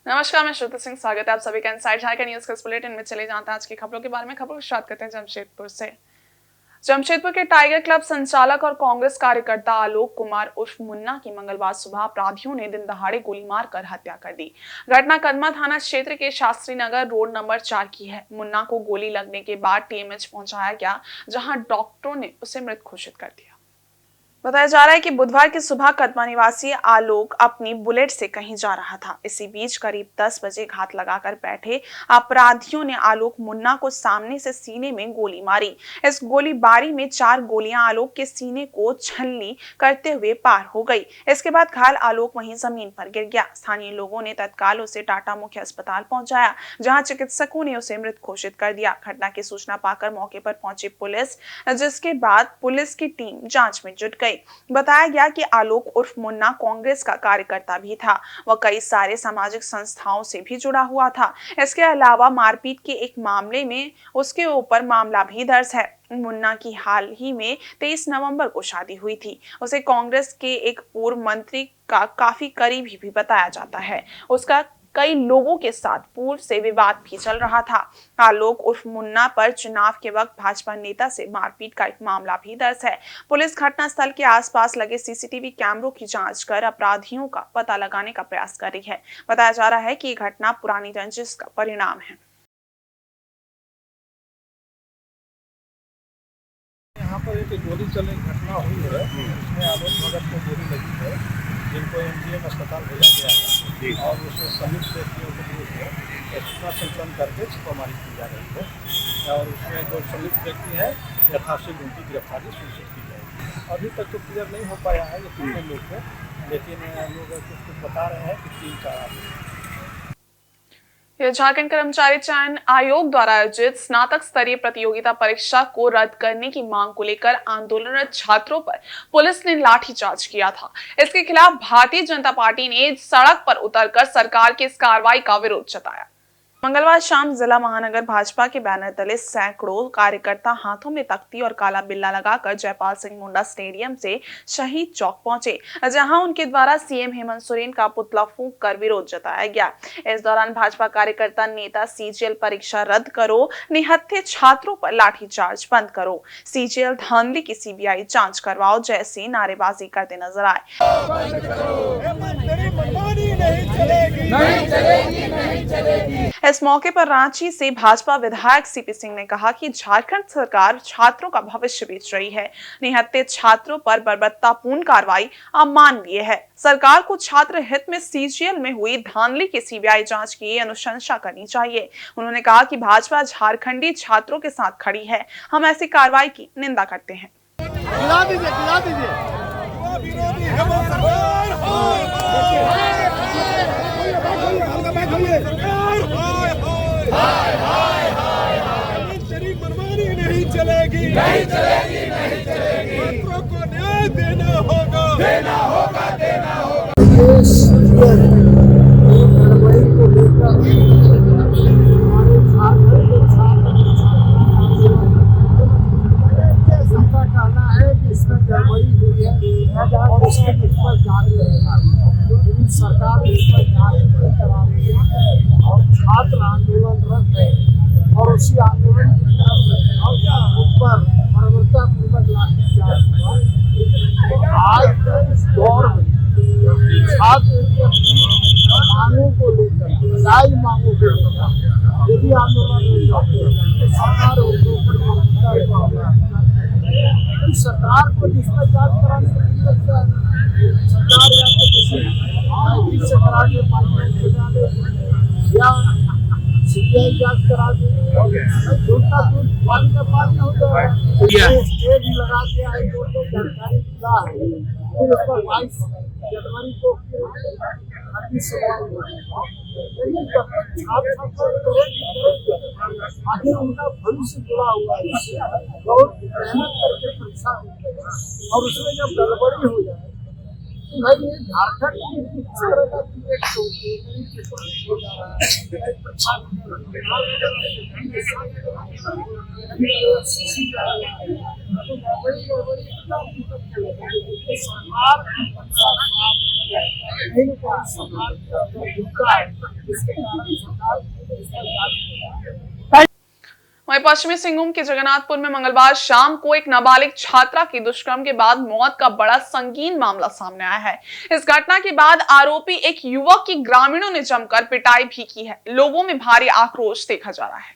नमस्कार, मैं श्रुति सिंह। स्वागत है आप सभी का इनसाइड झारखंड न्यूज के इस बुलेटिन में। चले जाते हैं आज की खबरों के बारे में। खबरों की शुरुआत करते हैं जमशेदपुर से। जमशेदपुर के टाइगर क्लब संचालक और कांग्रेस कार्यकर्ता आलोक कुमार उर्फ मुन्ना की मंगलवार सुबह अपराधियों ने दिन दहाड़े गोली मारकर हत्या कर दी। घटना कदमा थाना क्षेत्र के शास्त्री नगर रोड नंबर 4 की है। मुन्ना को गोली लगने के बाद टीएमएच पहुंचाया गया, जहां डॉक्टरों ने उसे मृत घोषित कर दिया। बताया जा रहा है कि बुधवार की सुबह कदमा निवासी आलोक अपनी बुलेट से कहीं जा रहा था। इसी बीच करीब 10 बजे घात लगाकर बैठे अपराधियों ने आलोक मुन्ना को सामने से सीने में गोली मारी। इस गोलीबारी में 4 गोलियां आलोक के सीने को छलनी करते हुए पार हो गई। इसके बाद घायल आलोक वहीं जमीन पर गिर गया। स्थानीय लोगों ने तत्काल उसे टाटा मुख्य अस्पताल पहुंचाया, जहां चिकित्सकों ने उसे मृत घोषित कर दिया। घटना की सूचना पाकर मौके पर पहुंची पुलिस, जिसके बाद पुलिस की टीम जांच में जुट गई। बताया गया कि आलोक उर्फ मुन्ना कांग्रेस का कार्यकर्ता भी था। वह कई सारे सामाजिक संस्थाओं से भी जुड़ा हुआ था। इसके अलावा मारपीट के एक मामले में उसके ऊपर मामला भी दर्ज है। मुन्ना की हाल ही में 23 नवंबर को शादी हुई थी। उसे कांग्रेस के एक पूर्व मंत्री का काफी करीबी भी बताया जाता है। उसका कई लोगों के साथ पूर्व से विवाद भी चल रहा था। आलोक उर्फ मुन्ना पर चुनाव के वक्त भाजपा नेता से मारपीट का एक मामला भी दर्ज है। पुलिस घटनास्थल के आसपास लगे सीसीटीवी कैमरों की जांच कर अपराधियों का पता लगाने का प्रयास कर रही है। बताया जा रहा है कि यह घटना पुरानी रंजिश का परिणाम है। यहाँ पर एक गोली चलने की घटना हुई है, उसमें आलोक भगत को गोली लगी है, जिनको एमजीएम अस्पताल भेजा गया है और उसमें संयुक्त व्यक्तियों के लिए सूचना संकलन करके छापामारी की जा रही है और उसमें जो संयुक्त व्यक्ति है यथाशीघ्र उनकी गिरफ्तारी सुनिश्चित की जाएगी। अभी तक तो क्लियर नहीं हो पाया है ये कितने लोग थे, लेकिन लोग कुछ बता रहे हैं कि 3-4 आदमी। झारखंड कर्मचारी चयन आयोग द्वारा आयोजित स्नातक स्तरीय प्रतियोगिता परीक्षा को रद्द करने की मांग को लेकर आंदोलनरत छात्रों पर पुलिस ने लाठीचार्ज किया था। इसके खिलाफ भारतीय जनता पार्टी ने सड़क पर उतरकर सरकार की इस कार्रवाई का विरोध जताया। मंगलवार शाम जिला महानगर भाजपा के बैनर तले सैकड़ों कार्यकर्ता हाथों में तख्ती और काला बिल्ला लगाकर जयपाल सिंह मुंडा स्टेडियम से शहीद चौक पहुंचे, जहां उनके द्वारा सीएम हेमंत सोरेन का पुतला फूंक कर विरोध जताया गया। इस दौरान भाजपा कार्यकर्ता नेता सीजीएल परीक्षा रद्द करो, निहत्थे छात्रों पर लाठीचार्ज बंद करो, सीजीएल धांधली की सीबीआई जांच करवाओ जैसी नारेबाजी करते नजर आए। इस मौके पर रांची से भाजपा विधायक सीपी सिंह ने कहा कि झारखंड सरकार छात्रों का भविष्य बेच रही है। निहत्थे छात्रों पर बर्बरतापूर्ण कार्रवाई अमानवीय है। सरकार को छात्र हित में सीजीएल में हुई धांधली की सीबीआई जांच की अनुशंसा करनी चाहिए। उन्होंने कहा कि भाजपा झारखंडी छात्रों के साथ खड़ी है। हम ऐसी कार्रवाई की निंदा करते हैं। तेरी मनमानी नहीं चलेगी, नहीं चलेगी, नहीं चलेगी। छात्रों को न्याय देना होगा, देना होगा, देना होगा। कहना है कि इसमें गड़बड़ी हुई है और उसके पर जांच रहेगा, लेकिन सरकार इस पर जांच नहीं करा रही है और छात्र आंदोलनरत है और उसी आंदोलन की तरफ ऊपर बर्बरतापूर्वक लाठीचार्ज हुआ। आज के इस दौर में छात्र मांगों को लेकर, न्याय मांगों को लेकर यदि आंदोलन में जाते हैं तो सरकार उनको सरकार को जिस पर जांच कराने की लगता है, सरकार या तो किसी से करा के पार्लियामेंट डाले या सीबीआई जांच करा दे, झूठा पानी का पानी हो जाए। स्टेज लगा के हाईकोर्ट ने जानकारी दिया है, फिर उस पर 22 जनवरी को लेकिन जब तक छात्र आगे उनका भविष्य जुड़ा हुआ है, बहुत मेहनत करके परीक्षा और उसमें जब गड़बड़ी हो जाए भाई ये झारखंड में इस तरह का क्रिएट हो जा रहा है। बड़ी गड़बड़ी सरकार वहीं पश्चिमी सिंहभूम के जगन्नाथपुर में मंगलवार शाम को एक नाबालिग छात्रा की दुष्कर्म के बाद मौत का बड़ा संगीन मामला सामने आया है। इस घटना के बाद आरोपी एक युवक की ग्रामीणों ने जमकर पिटाई भी की है। लोगों में भारी आक्रोश देखा जा रहा है।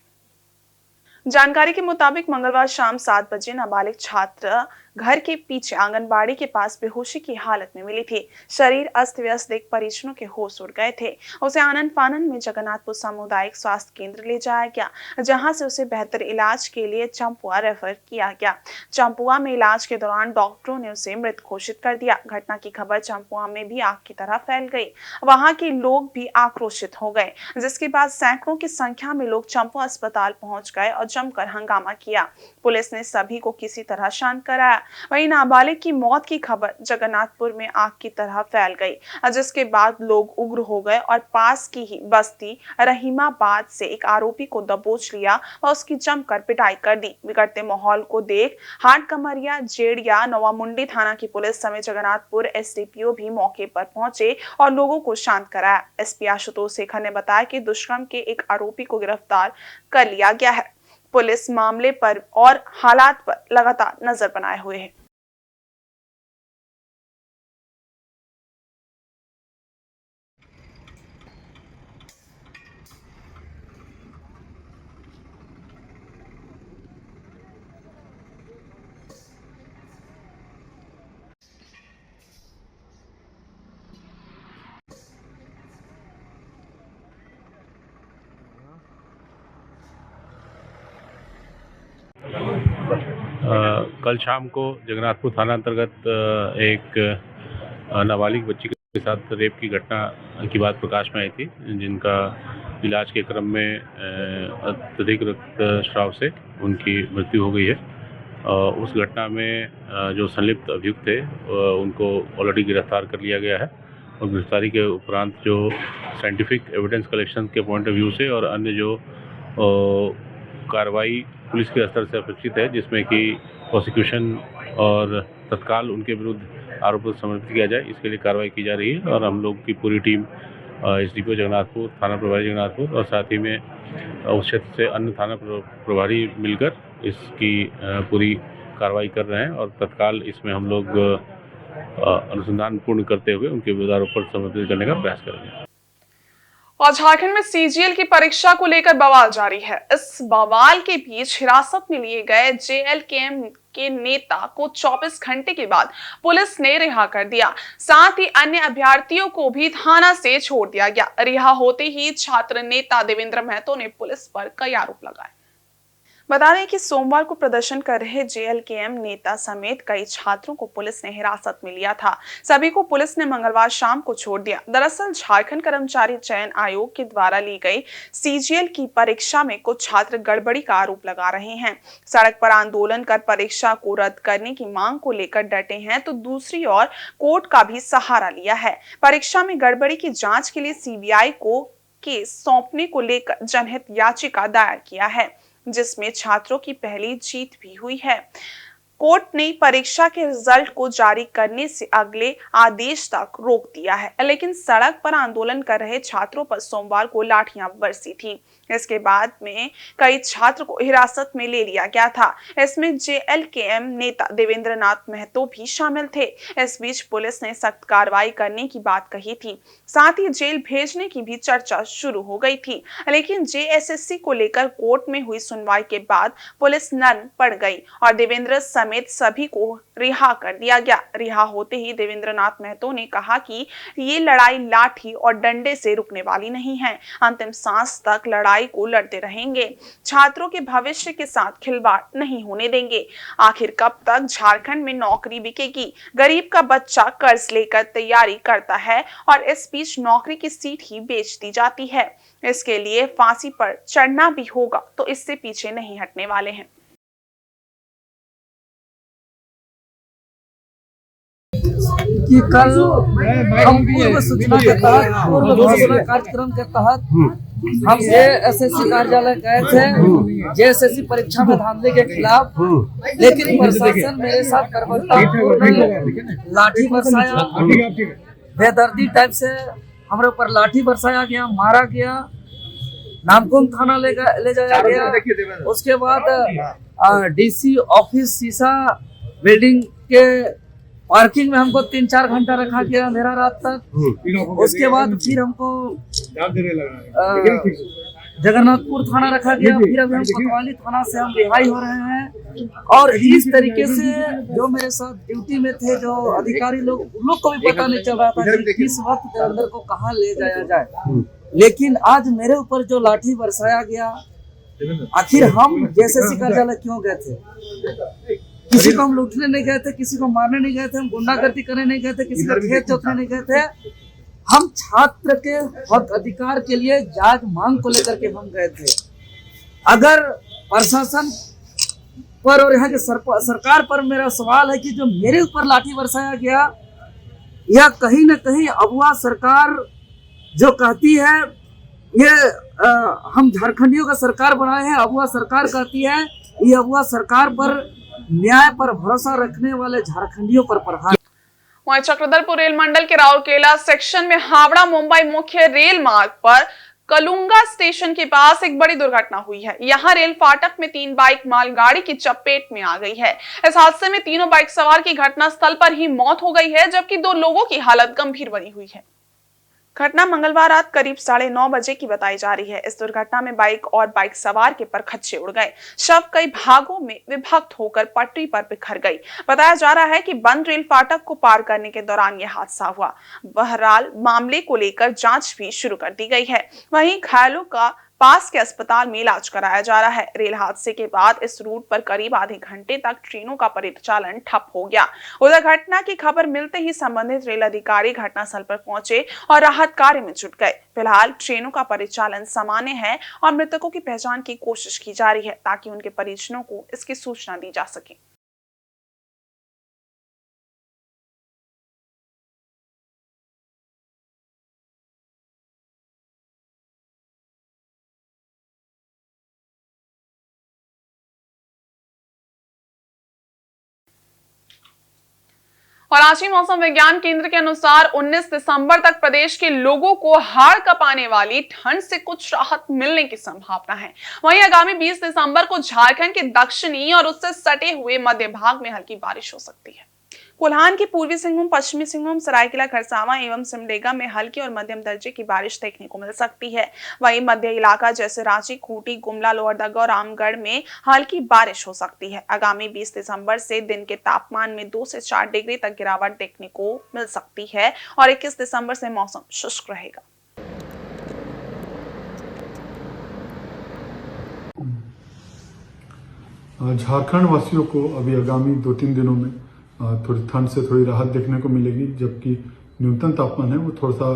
जानकारी के मुताबिक मंगलवार शाम 7 बजे नाबालिग छात्र घर के पीछे आंगनबाड़ी के पास बेहोशी की हालत में मिली थी। शरीर अस्त व्यस्त देख परिजनों के होश उड़ गए थे। उसे आनन फानन में जगन्नाथपुर सामुदायिक स्वास्थ्य केंद्र ले जाया गया, जहां से उसे बेहतर इलाज के लिए चंपुआ रेफर किया गया। चंपुआ में इलाज के दौरान डॉक्टरों ने उसे मृत घोषित कर दिया। घटना की खबर चंपुआ में भी आग की तरह फैल गई। वहां के लोग भी आक्रोशित हो गए, जिसके बाद सैकड़ों की संख्या में लोग चंपुआ अस्पताल पहुंच गए और जमकर हंगामा किया। पुलिस ने सभी को किसी तरह शांत कराया। वहीं नाबालिग की मौत की खबर जगन्नाथपुर में आग की तरह फैल गई, जिसके बाद लोग उग्र हो गए और पास की ही बस्ती रहीमाबाद से एक आरोपी को दबोच लिया और उसकी जमकर पिटाई कर दी। बिगड़ते माहौल को देख हाट कमरिया, जेड़िया, नवामुंडी थाना की पुलिस समेत जगन्नाथपुर एसडीपीओ भी मौके पर पहुंचे और लोगों को शांत कराया। एसपी आशुतोष शेखर ने बताया कि दुष्कर्म के एक आरोपी को गिरफ्तार कर लिया गया है। पुलिस मामले पर और हालात पर लगातार नजर बनाए हुए है। कल शाम को जगन्नाथपुर थाना अंतर्गत एक नाबालिग बच्ची के साथ रेप की घटना की बात प्रकाश में आई थी, जिनका इलाज के क्रम में अत्यधिक रक्तस्राव से उनकी मृत्यु हो गई है। उस घटना में जो संलिप्त अभियुक्त थे उनको ऑलरेडी गिरफ्तार कर लिया गया है और गिरफ्तारी के उपरांत जो साइंटिफिक एविडेंस कलेक्शन के पॉइंट ऑफ व्यू से और अन्य जो कार्रवाई पुलिस के स्तर से अपेक्षित है, जिसमें कि प्रोसिक्यूशन और तत्काल उनके विरुद्ध आरोप समर्पित किया जाए, इसके लिए कार्रवाई की जा रही है। और हम लोग की पूरी टीम एसडीपीओ जगन्नाथपुर, थाना प्रभारी जगन्नाथपुर और साथ ही में उस क्षेत्र से अन्य थाना प्रभारी मिलकर इसकी पूरी कार्रवाई कर रहे हैं और तत्काल इसमें हम लोग अनुसंधान पूर्ण करते हुए उनके विरुद्ध आरोप पर समर्पित करने का प्रयास करेंगे। और झारखंड में सीजीएल की परीक्षा को लेकर बवाल जारी है। इस बवाल के बीच हिरासत में लिए गए जेएलकेएम के नेता को 24 घंटे के बाद पुलिस ने रिहा कर दिया। साथ ही अन्य अभ्यर्थियों को भी थाना से छोड़ दिया गया। रिहा होते ही छात्र नेता देवेंद्र महतो ने पुलिस पर कई आरोप लगाए। बता दें कि सोमवार को प्रदर्शन कर रहे जेएलकेएम नेता समेत कई छात्रों को पुलिस ने हिरासत में लिया था। सभी को पुलिस ने मंगलवार शाम को छोड़ दिया। दरअसल झारखंड कर्मचारी चयन आयोग के द्वारा ली गई सीजीएल की परीक्षा में कुछ छात्र गड़बड़ी का आरोप लगा रहे हैं। सड़क पर आंदोलन कर परीक्षा को रद्द करने की मांग को लेकर डटे हैं, तो दूसरी ओर कोर्ट का भी सहारा लिया है। परीक्षा में गड़बड़ी की जांच के लिए सीबीआई को केस सौंपने को लेकर जनहित याचिका दायर किया है, जिसमें छात्रों की पहली जीत भी हुई है। कोर्ट ने परीक्षा के रिजल्ट को जारी करने से अगले आदेश तक रोक दिया है, लेकिन सड़क पर आंदोलन कर रहे छात्रों पर सोमवार को लाठियां बरसी थी। इसके बाद में कई छात्र को हिरासत में ले लिया गया था। इसमें जेएलकेएम नेता देवेंद्र नाथ महतो भी शामिल थे। इस बीच पुलिस ने सख्त कार्रवाई करने की बात कही थी, साथ ही जेल भेजने की भी चर्चा शुरू हो गई थी, लेकिन जेएसएससी को लेकर कोर्ट में हुई सुनवाई के बाद पुलिस नर्म पड़ गई और देवेंद्र समेत सभी को रिहा कर दिया गया। रिहा होते ही देवेंद्र नाथ महतो ने कहा कि ये लड़ाई लाठी और डंडे से रुकने वाली नहीं है, अंतिम सांस तक लड़ाई को लड़ते रहेंगे। छात्रों के भविष्य के साथ खिलवाड़ नहीं होने देंगे। आखिर कब तक झारखंड में नौकरी बिकेगी? गरीब का बच्चा कर्ज लेकर तैयारी करता है और इस बीच नौकरी की सीट ही बेच दी जाती है। इसके लिए फांसी पर चढ़ना भी होगा, तो इससे पीछे नहीं हटने वाले हैं। कि कल हम पूर्व सूचना के तहत पूर्व घोषणा कार्यक्रम के तहत हम एसएससी कार्यालय गए थे जेएसएससी परीक्षा में धांधली के खिलाफ, लेकिन प्रशासन मेरे साथ बर्बरतापूर्ण लाठी बरसाया, बेदर्दी टाइप से हमारे ऊपर लाठी बरसाया गया, मारा गया, नामकुम थाना ले जाया गया। उसके बाद डीसी ऑफिस शीशा बिल्डिंग के पार्किंग में हमको 3-4 घंटा रखा गया अंधेरा रात तक। उसके बाद फिर हमको जगन्नाथपुर थाना रखा गया, फिर अभी हम कोतवाली थाना से हम रिहाई हो रहे हैं। और इस तरीके से जो मेरे साथ ड्यूटी में थे जो अधिकारी लोग, उन लोग को भी पता नहीं चल रहा था कि किस वक्त के अंदर को कहाँ ले जाया जाए। लेकिन आज मेरे ऊपर जो लाठी बरसाया गया, आखिर हम जेएसएससी कार्यालय क्यों गए थे? किसी को हम लूटने नहीं गए थे, किसी को मारने नहीं गए थे, हम गुंडागर्दी करने नहीं गए थे, किसी का खेत जोतने नहीं गए थे। हम छात्र के हक अधिकार के लिए जांच मांग को लेकर के हम गए थे। अगर प्रशासन पर और यहाँ के सरकार पर मेरा सवाल है कि जो मेरे ऊपर लाठी बरसाया गया, यह कहीं न कहीं अगुआ सरकार जो कहती है ये हम झारखंडियों का सरकार बनाए हैं, अगुआ सरकार कहती है, ये अगुआ सरकार पर न्याय पर भरोसा रखने वाले झारखंडियों पर प्रहार। वहीं चक्रधरपुर रेल मंडल के राउरकेला सेक्शन में हावड़ा मुंबई मुख्य रेल मार्ग पर कलुंगा स्टेशन के पास एक बड़ी दुर्घटना हुई है। यहां रेल फाटक में 3 बाइक मालगाड़ी की चपेट में आ गई है। इस हादसे में तीनों बाइक सवार की घटनास्थल पर ही मौत हो गई है, जबकि 2 लोगों की हालत गंभीर बनी हुई है। घटना मंगलवार रात करीब 9:30 बजे की बताई जा रही है। इस दुर्घटना में बाइक और बाइक सवार के परखच्चे उड़ गए। शव कई भागों में विभक्त होकर पटरी पर बिखर गई। बताया जा रहा है कि बंद रेल फाटक को पार करने के दौरान यह हादसा हुआ। बहरहाल मामले को लेकर जांच भी शुरू कर दी गई है। वहीं घायलों का पास के अस्पताल में इलाज कराया जा रहा है। रेल हादसे के बाद इस रूट पर करीब आधे घंटे तक ट्रेनों का परिचालन ठप हो गया। उधर घटना की खबर मिलते ही संबंधित रेल अधिकारी घटनास्थल पर पहुंचे और राहत कार्य में जुट गए। फिलहाल ट्रेनों का परिचालन सामान्य है और मृतकों की पहचान की कोशिश की जा रही है ताकि उनके परिजनों को इसकी सूचना दी जा सके। और रांची मौसम विज्ञान केंद्र के अनुसार 19 दिसंबर तक प्रदेश के लोगों को हाड़ कांपने वाली ठंड से कुछ राहत मिलने की संभावना है। वहीं आगामी 20 दिसंबर को झारखंड के दक्षिणी और उससे सटे हुए मध्य भाग में हल्की बारिश हो सकती है। कोल्हान की पूर्वी सिंहभूम, पश्चिमी सिंहभूम, सरायकेला खरसावां एवं सिमडेगा में हल्की और मध्यम दर्जे की बारिश देखने को मिल सकती है। वहीं मध्य इलाका जैसे रांची, खूंटी, गुमला, लोहरदगा और रामगढ़ में हल्की बारिश हो सकती है। आगामी 20 दिसंबर से दिन के तापमान में 2 से 4 डिग्री तक गिरावट देखने को मिल सकती है और 21 दिसंबर से मौसम शुष्क रहेगा। झारखंड वासियों को अभी आगामी 2-3 दिनों में थोड़ी ठंड से थोड़ी राहत देखने को मिलेगी, जबकि न्यूनतम तापमान है वो थोड़ा सा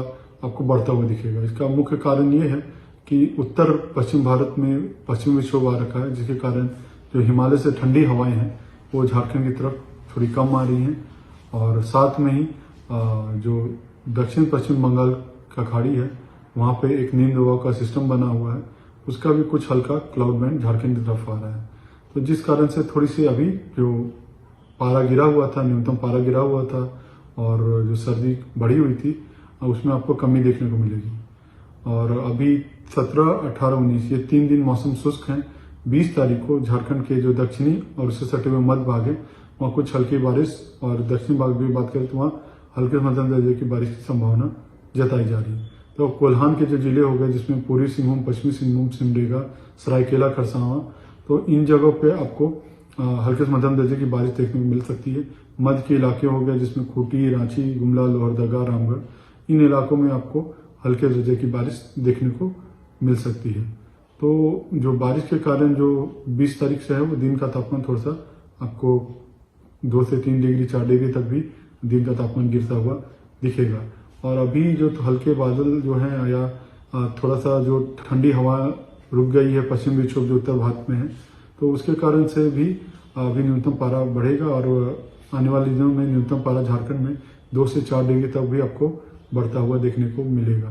आपको बढ़ता हुआ दिखेगा। इसका मुख्य कारण ये है कि उत्तर पश्चिम भारत में पश्चिमी विक्षोभ आ रखा है, जिसके कारण जो हिमालय से ठंडी हवाएं हैं वो झारखंड की तरफ थोड़ी कम आ रही हैं। और साथ में ही जो दक्षिण पश्चिम बंगाल का खाड़ी है वहाँ पे एक नींद दबाव का सिस्टम बना हुआ है, उसका भी कुछ हल्का क्लाउड बैंड झारखंड की तरफ आ रहा है। तो जिस कारण से थोड़ी सी अभी जो पारा गिरा हुआ था, न्यूनतम पारा गिरा हुआ था और जो सर्दी बढ़ी हुई थी उसमें आपको कमी देखने को मिलेगी। और अभी 17, 18, 19 ये 3 दिन मौसम शुष्क हैं। 20 तारीख को झारखंड के जो दक्षिणी और उससे सटे हुए मध्य भाग है वहाँ कुछ हल्की बारिश और दक्षिणी भाग भी बात करें तो वहाँ हल्के मध्यम दर्जे की बारिश की संभावना जताई जा रही है। तो कोल्हान के जो जिले हो गए जिसमें पूर्वी सिंहभूम, पश्चिमी सिंहभूम, सिमडेगा, सरायकेला खरसावां, तो इन जगहों पे आपको हल्के से मध्यम दर्जे की बारिश देखने को मिल सकती है। मध्य के इलाके हो गए जिसमें खूंटी, रांची, गुमला, लोहरदगा, रामगढ़, इन इलाकों में आपको हल्के दर्जे की बारिश देखने को मिल सकती है। तो जो बारिश के कारण जो 20 तारीख से है वो दिन का तापमान थोड़ा सा आपको 2 से 3 डिग्री 4 डिग्री तक भी दिन का तापमान गिरता हुआ दिखेगा। और अभी जो हल्के बादल जो हैं या थोड़ा सा जो ठंडी हवा रुक गई है पश्चिम विक्षोभ जो उत्तर भारत में है, तो उसके कारण से भी अभी न्यूनतम पारा बढ़ेगा और आने वाले दिनों में न्यूनतम पारा झारखंड में 2 से 4 डिग्री तक भी आपको बढ़ता हुआ देखने को मिलेगा।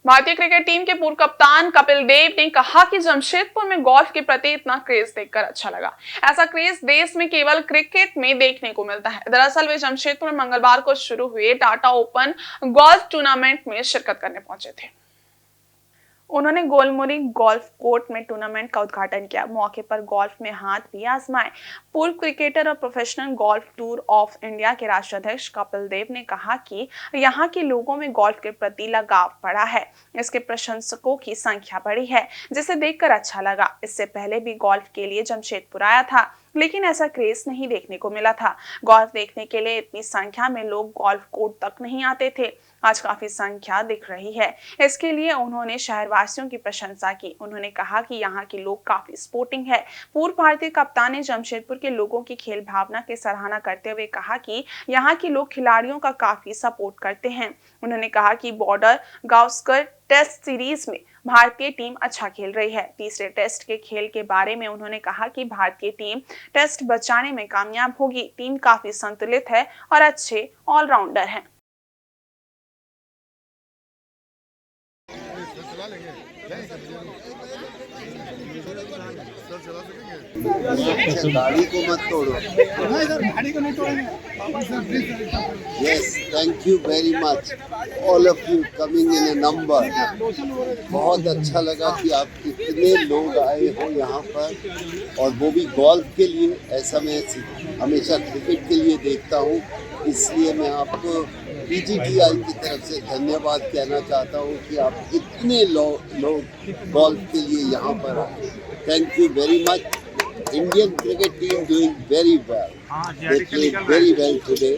भारतीय क्रिकेट टीम के पूर्व कप्तान कपिल देव ने कहा कि जमशेदपुर में गोल्फ के प्रति इतना क्रेज देखकर अच्छा लगा। ऐसा क्रेज देश में केवल क्रिकेट में देखने को मिलता है। दरअसल वे जमशेदपुर में मंगलवार को शुरू हुए टाटा ओपन गोल्फ टूर्नामेंट में शिरकत करने पहुंचे थे। उन्होंने गोलमुरी गोल्फ कोर्ट में टूर्नामेंट का उद्घाटन किया। मौके पर गोल्फ में हाथ भी आजमाए। पूर्व क्रिकेटर और professional golf tour of India के राष्ट्राध्यक्ष कपिल देव ने कहा कि यहां के लोगों में गोल्फ के प्रति लगाव बढ़ा है। इसके प्रशंसकों की संख्या बढ़ी है, जिसे देखकर अच्छा लगा। इससे पहले भी गोल्फ के लिए जमशेदपुर आया था, लेकिन ऐसा क्रेज नहीं देखने को मिला था। गोल्फ देखने के लिए इतनी संख्या में लोग गोल्फ कोर्ट तक नहीं आते थे। आज काफी संख्या दिख रही है। इसके लिए उन्होंने शहरवासियों की प्रशंसा की। उन्होंने कहा कि यहाँ के लोग काफी स्पोर्टिंग है। पूर्व भारतीय कप्तान ने जमशेदपुर के लोगों की खेल भावना की सराहना करते हुए कहा कि यहाँ के लोग खिलाड़ियों का काफी सपोर्ट करते हैं। उन्होंने कहा कि बॉर्डर गावस्कर टेस्ट सीरीज में भारतीय टीम अच्छा खेल रही है। तीसरे टेस्ट के खेल के बारे में उन्होंने कहा कि भारतीय टीम टेस्ट बचाने में कामयाब होगी। टीम काफी संतुलित है और अच्छे ऑलराउंडर हैं। गाड़ी को मत तोड़ो। गाड़ी को नहीं तोड़ेंगे। Yes, thank you very much all of you coming in a number. बहुत अच्छा लगा कि आप इतने लोग आए हो यहाँ पर, और वो भी गोल्फ के लिए। ऐसा मैं हमेशा क्रिकेट के लिए देखता हूँ, इसलिए मैं आपको PGTI की तरफ से धन्यवाद कहना चाहता हूँ कि आप इतने लोग गोल्फ के लिए यहाँ पर आए। Thank you very much. Indian cricket team doing very well. They played very well today,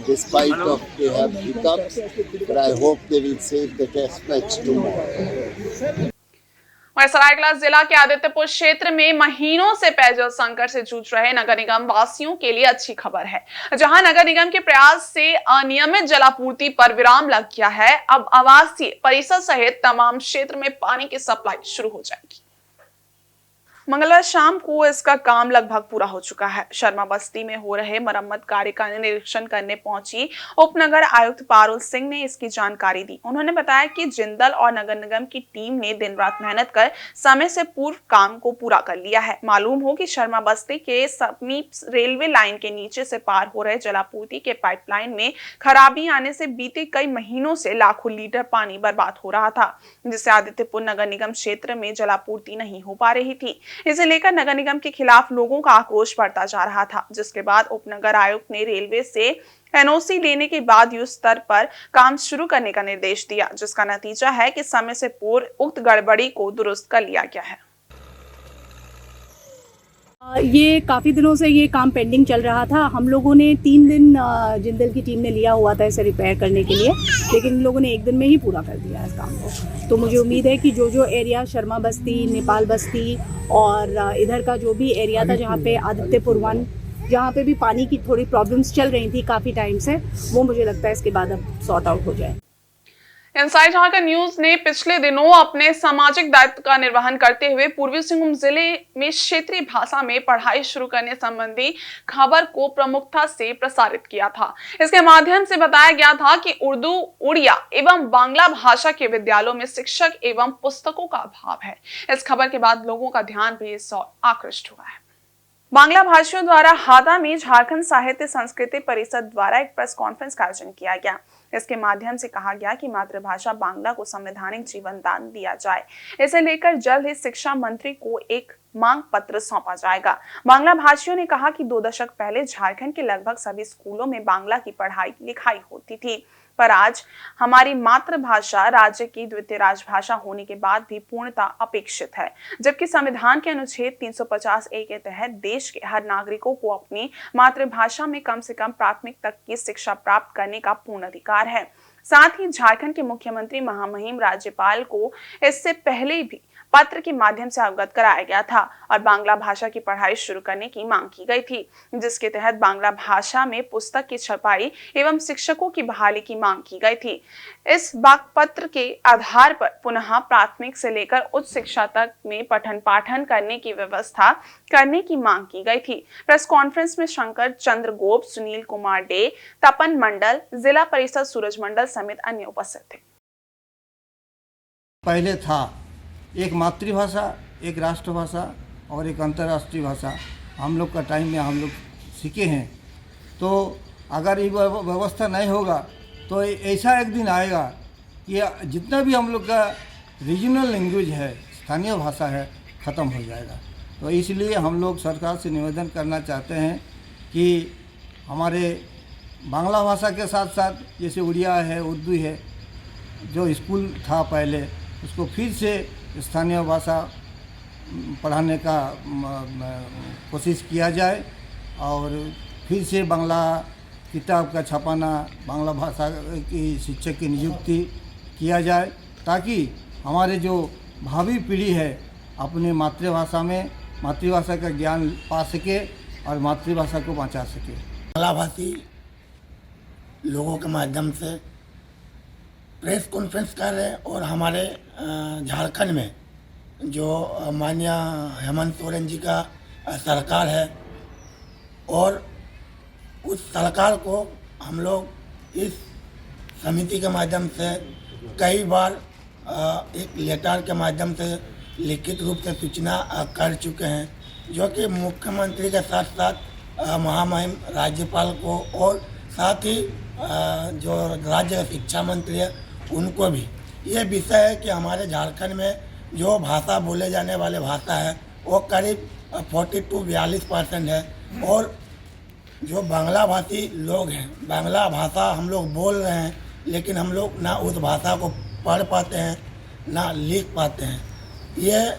despite of they have hiccups. But I hope they will save the test match tomorrow. Saraikela जिला के आदित्यपुर क्षेत्र में महीनों से पेयजल संकट से जूझ रहे नगर निगम वासियों के लिए अच्छी खबर है। जहां नगर निगम के प्रयास से अनियमित जलापूर्ति पर विराम लग गया है, अब आवासीय परिसर सहित तमाम क्षेत्र में पानी की सप्लाई शुरू हो जाएगी। मंगलवार शाम को इसका काम लगभग पूरा हो चुका है। शर्मा बस्ती में हो रहे मरम्मत कार्य का निरीक्षण करने पहुंची उपनगर आयुक्त पारुल सिंह ने इसकी जानकारी दी। उन्होंने बताया कि जिंदल और नगर निगम की टीम ने दिन रात मेहनत कर समय से पूर्व काम को पूरा कर लिया है। मालूम हो कि शर्मा बस्ती के समीप रेलवे लाइन के नीचे से पार हो रहे जलापूर्ति के पाइपलाइन में खराबी आने से बीते कई महीनों से लाखों लीटर पानी बर्बाद हो रहा था, जिससे आदित्यपुर नगर निगम क्षेत्र में जलापूर्ति नहीं हो पा रही थी। इसे लेकर नगर निगम के खिलाफ लोगों का आक्रोश बढ़ता जा रहा था, जिसके बाद उपनगर आयुक्त ने रेलवे से NOC लेने के बाद युद्ध स्तर पर काम शुरू करने का निर्देश दिया, जिसका नतीजा है कि समय से पूर्व उक्त गड़बड़ी को दुरुस्त कर लिया गया है। ये काफ़ी दिनों से ये काम पेंडिंग चल रहा था। हम लोगों ने 3 दिन जिंदल की टीम ने लिया हुआ था इसे रिपेयर करने के लिए, लेकिन इन लोगों ने 1 दिन में ही पूरा कर दिया इस काम को। तो मुझे उम्मीद है कि जो एरिया शर्मा बस्ती, नेपाल बस्ती और इधर का जो भी एरिया था जहाँ पे आदित्यपुर 1, जहाँ पे भी पानी की थोड़ी प्रॉब्लम्स चल रही थी काफ़ी टाइम से, वो मुझे लगता है इसके बाद अब सॉर्ट आउट हो जाए। इनसाइड झारखंड न्यूज ने पिछले दिनों अपने सामाजिक दायित्व का निर्वहन करते हुए पूर्वी सिंहभूम जिले में क्षेत्रीय भाषा में पढ़ाई शुरू करने संबंधी खबर को प्रमुखता से प्रसारित किया था। इसके माध्यम से बताया गया था कि उर्दू, उड़िया एवं बांग्ला भाषा के विद्यालयों में शिक्षक एवं पुस्तकों का अभाव है। इस खबर के बाद लोगों का ध्यान भी इस ओर आकृष्ट हुआ है। बांग्ला भाषियों द्वारा हादा में झारखंड साहित्य संस्कृति परिषद द्वारा एक प्रेस कॉन्फ्रेंस का आयोजन किया गया। इसके माध्यम से कहा गया कि मातृभाषा बांग्ला को संवैधानिक जीवन दान दिया जाए। इसे लेकर जल्द ही शिक्षा मंत्री को एक मांग पत्र सौंपा जाएगा। बांग्ला भाषियों ने कहा कि 2 दशक पहले झारखंड के लगभग सभी स्कूलों में बांग्ला की पढ़ाई लिखाई होती थी, पर आज हमारी मातृभाषा राज्य की द्वितीय राजभाषा होने के बाद भी पूर्णता अपेक्षित है, जबकि संविधान के अनुच्छेद 350A के तहत देश के हर नागरिकों को अपनी मातृभाषा में कम से कम प्राथमिक तक की शिक्षा प्राप्त करने का पूर्ण अधिकार है। साथ ही झारखंड के मुख्यमंत्री महामहिम राज्यपाल को इससे पहले भी पत्र के माध्यम से अवगत कराया गया था और बांग्ला भाषा की पढ़ाई शुरू करने की मांग की गई थी, जिसके तहत बांग्ला भाषा में पुस्तक की छपाई एवं शिक्षकों की बहाली की मांग की गई थी। इस बाक पत्र के आधार पर पुनः प्राथमिक से लेकर उच्च शिक्षा तक में पठन पाठन करने की व्यवस्था करने की मांग की गई थी। प्रेस कॉन्फ्रेंस में शंकर चंद्र गोप, सुनील कुमार डे, तपन मंडल, जिला परिषद सूरज मंडल समेत अन्य उपस्थित थे। पहले था एक मातृभाषा, एक राष्ट्रभाषा और एक अंतर्राष्ट्रीय भाषा। हम लोग का टाइम में हम लोग सीखे हैं, तो अगर ये व्यवस्था नहीं होगा तो ऐसा एक दिन आएगा कि जितना भी हम लोग का रीजनल लैंग्वेज है, स्थानीय भाषा है, ख़त्म हो जाएगा। तो इसलिए हम लोग सरकार से निवेदन करना चाहते हैं कि हमारे बांग्ला भाषा के साथ साथ जैसे उड़िया है, उर्दू है, जो स्कूल था पहले, उसको फिर से स्थानीय भाषा पढ़ाने का कोशिश किया जाए और फिर से बांग्ला किताब का छपाना, बांग्ला भाषा की शिक्षक की नियुक्ति किया जाए, ताकि हमारे जो भावी पीढ़ी है अपनी मातृभाषा में मातृभाषा का ज्ञान पा सके और मातृभाषा को बचा सके। बांग्ला भाषी लोगों के माध्यम से प्रेस कॉन्फ्रेंस कर रहे हैं और हमारे झारखंड में जो माननीय हेमंत सोरेन जी का सरकार है और उस सरकार को हम लोग इस समिति के माध्यम से कई बार एक लेटर के माध्यम से लिखित रूप से सूचना कर चुके हैं, जो कि मुख्यमंत्री के साथ साथ महामहिम राज्यपाल को और साथ ही जो राज्य का शिक्षा मंत्री है उनको भी। ये विषय है कि हमारे झारखंड में जो भाषा बोले जाने वाले भाषा है वो करीब 40-42% है और जो बांग्ला भाषी लोग हैं, बांग्ला भाषा हम लोग बोल रहे हैं, लेकिन हम लोग ना उस भाषा को पढ़ पाते हैं ना लिख पाते हैं। ये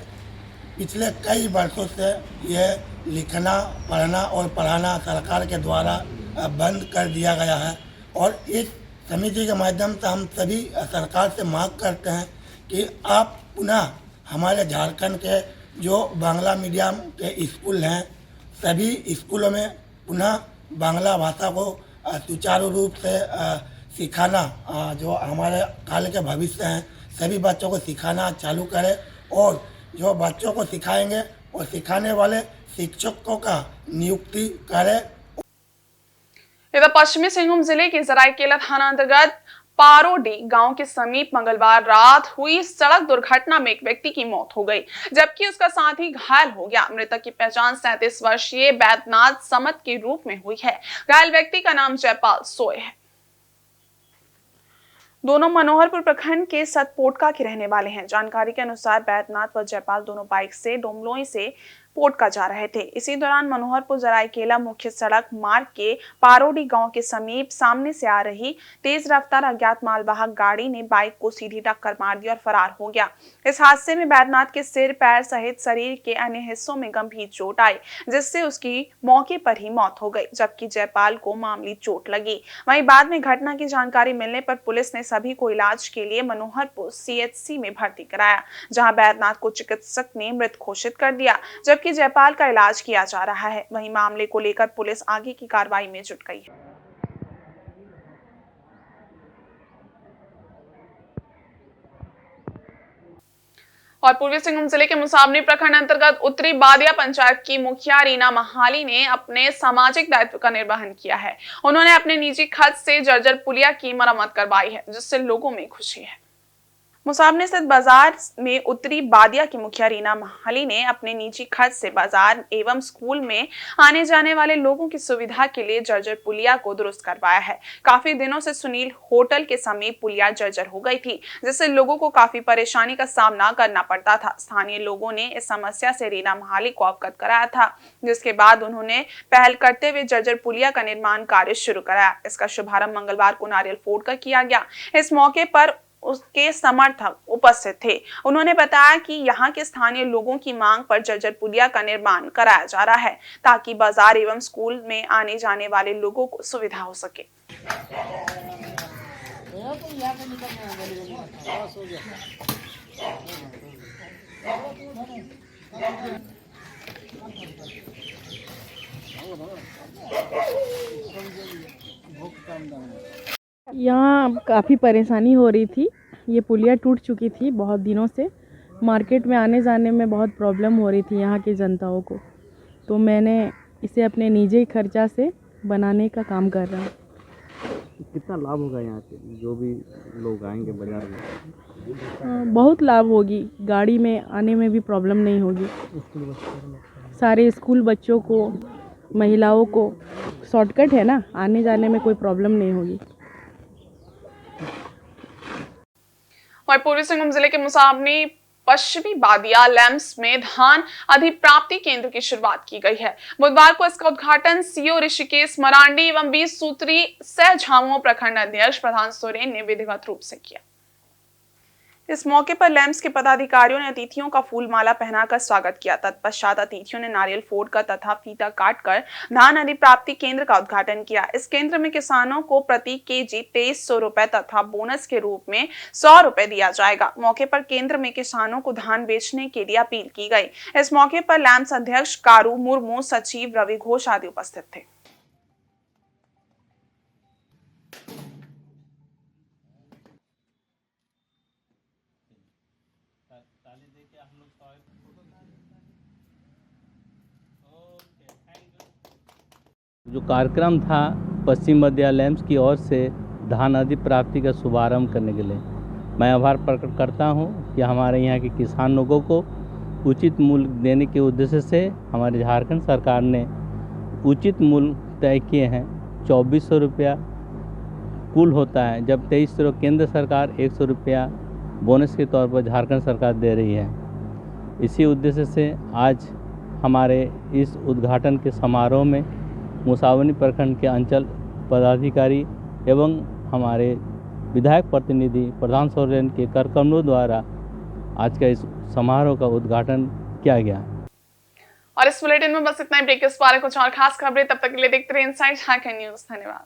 पिछले कई वर्षों से ये लिखना, पढ़ना और पढ़ाना सरकार के द्वारा बंद कर दिया गया है और इस समिति के माध्यम से हम सभी सरकार से मांग करते हैं कि आप पुनः हमारे झारखंड के जो बांग्ला मीडियम के स्कूल हैं, सभी स्कूलों में पुनः बांग्ला भाषा को सुचारू रूप से सिखाना, जो हमारे काल के भविष्य हैं, सभी बच्चों को सिखाना चालू करें और जो बच्चों को सिखाएंगे और सिखाने वाले शिक्षकों का नियुक्ति करें। इधर पश्चिमी सिंहभूम जिले के सरायकेला थाना अंतर्गत पारोडी गांव के समीप मंगलवार रात हुई सड़क दुर्घटना में एक व्यक्ति की मौत हो गई, जबकि उसका साथी घायल हो गया। मृतक की पहचान 37 वर्षीय बैद्यनाथ समत के रूप में हुई है। घायल व्यक्ति का नाम जयपाल सोय है। दोनों मनोहरपुर प्रखंड के सतपोटका के रहने वाले हैं। जानकारी के अनुसार बैद्यनाथ व जयपाल दोनों बाइक से डोमलोई से पोटका जा रहे थे। इसी दौरान मनोहरपुर सरायकेला मुख्य सड़क मार्ग के पारोडी गांव के समीप सामने से आ रही तेज रफ्तार अज्ञात मालवाहक गाड़ी ने बाइक को सीधी टक्कर मार दी और फरार हो गया। इस हादसे में बैद्यनाथ के सिर, पैर सहित शरीर के अन्य हिस्सों में गंभीर चोट आई, जिससे उसकी मौके पर ही मौत हो गई, जबकि जयपाल को मामूली चोट लगी। वहीं बाद में घटना की जानकारी मिलने पर पुलिस ने सभी को इलाज के लिए मनोहरपुर CHC में भर्ती कराया, जहाँ बैद्यनाथ को चिकित्सक ने मृत घोषित कर दिया, जबकि जयपाल का इलाज किया जा रहा है। वहीं मामले को लेकर पुलिस आगे की कार्रवाई में जुट गई है। और पूर्वी सिंहभूम जिले के मुसाबनी प्रखंड अंतर्गत उत्तरी बादिया पंचायत की मुखिया रीना महाली ने अपने सामाजिक दायित्व का निर्वहन किया है। उन्होंने अपने निजी खर्च से जर्जर पुलिया की मरम्मत करवाई है, जिससे लोगों में खुशी है। मुसाबनी स्थित बाजार में उत्तरी बादिया की मुखिया रीना महाली ने अपने निजी खर्च से बाजार एवं स्कूल में आने जाने वाले लोगों की सुविधा के लिए जर्जर पुलिया को दुरुस्त करवाया है। काफी दिनों से सुनील होटल के समीप पुलिया जर्जर हो गई थी, जिससे लोगों को काफी परेशानी का सामना करना पड़ता था। स्थानीय लोगों ने इस समस्या से रीना महाली को अवगत कराया था, जिसके बाद उन्होंने पहल करते हुए जर्जर पुलिया का निर्माण कार्य शुरू कराया। इसका शुभारंभ मंगलवार को नारियल फोड़कर किया गया। इस मौके पर उसके समर्थक उपस्थित थे। उन्होंने बताया कि यहाँ के स्थानीय लोगों की मांग पर जर्जर पुलिया का निर्माण कराया जा रहा है, ताकि बाजार एवं स्कूल में आने जाने वाले लोगों को सुविधा हो सके। यहाँ काफ़ी परेशानी हो रही थी। ये पुलिया टूट चुकी थी बहुत दिनों से। मार्केट में आने जाने में बहुत प्रॉब्लम हो रही थी यहाँ की जनताओं को, तो मैंने इसे अपने निजी खर्चा से बनाने का काम कर रहा हूँ। कितना लाभ होगा यहाँ से जो भी लोग आएंगे बाजार में? बहुत लाभ होगी, गाड़ी में आने में भी प्रॉब्लम नहीं होगी। सारे स्कूल बच्चों को, महिलाओं को शॉर्टकट है ना, आने जाने में कोई प्रॉब्लम नहीं होगी। और पूर्वी सिंहभूम जिले के मुसावनी पश्चिमी बादिया लैम्स में धान अधिप्राप्ति केंद्र की शुरुआत की गई है। बुधवार को इसका उद्घाटन सीओ ऋषिकेश मरांडी एवं 20 सूत्री सह झामुमो प्रखंड अध्यक्ष प्रधान सोरेन ने विधिवत रूप से किया। इस मौके पर लैम्स के पदाधिकारियों ने अतिथियों का फूल माला पहनाकर स्वागत किया। तत्पश्चात अतिथियों ने नारियल फोड़कर तथा फीता काटकर धान अधिप्राप्ति केंद्र का उद्घाटन किया। इस केंद्र में किसानों को प्रति केजी 2300 रुपए तथा बोनस के रूप में 100 रुपए दिया जाएगा। मौके पर केंद्र में किसानों को धान बेचने के लिए अपील की गई। इस मौके पर लैम्स अध्यक्ष कारू मुर्मू, सचिव रवि घोष आदि उपस्थित थे। जो कार्यक्रम था पश्चिम मध्य लैम्स की ओर से धान अधिप्राप्ति का शुभारंभ करने के लिए मैं आभार प्रकट करता हूं कि हमारे यहाँ के किसान लोगों को उचित मूल्य देने के उद्देश्य से हमारे झारखंड सरकार ने उचित मूल्य तय किए हैं। 2400 रुपया कुल होता है, जब 2300 केंद्र सरकार 100 रुपया बोनस के तौर पर झारखंड सरकार दे रही है। इसी उद्देश्य से आज हमारे इस उद्घाटन के समारोह में मुसावनी प्रखंड के अंचल पदाधिकारी एवं हमारे विधायक प्रतिनिधि प्रधान सोरेन के कार्यक्रमों द्वारा आज का इस समारोह का उद्घाटन किया गया। और इस बुलेटिन में बस इतना ही। ब्रेक के इस बारे कुछ और खास खबरें, तब तक के लिए देखते रहिए इनसाइड झारखंड न्यूज़। धन्यवाद।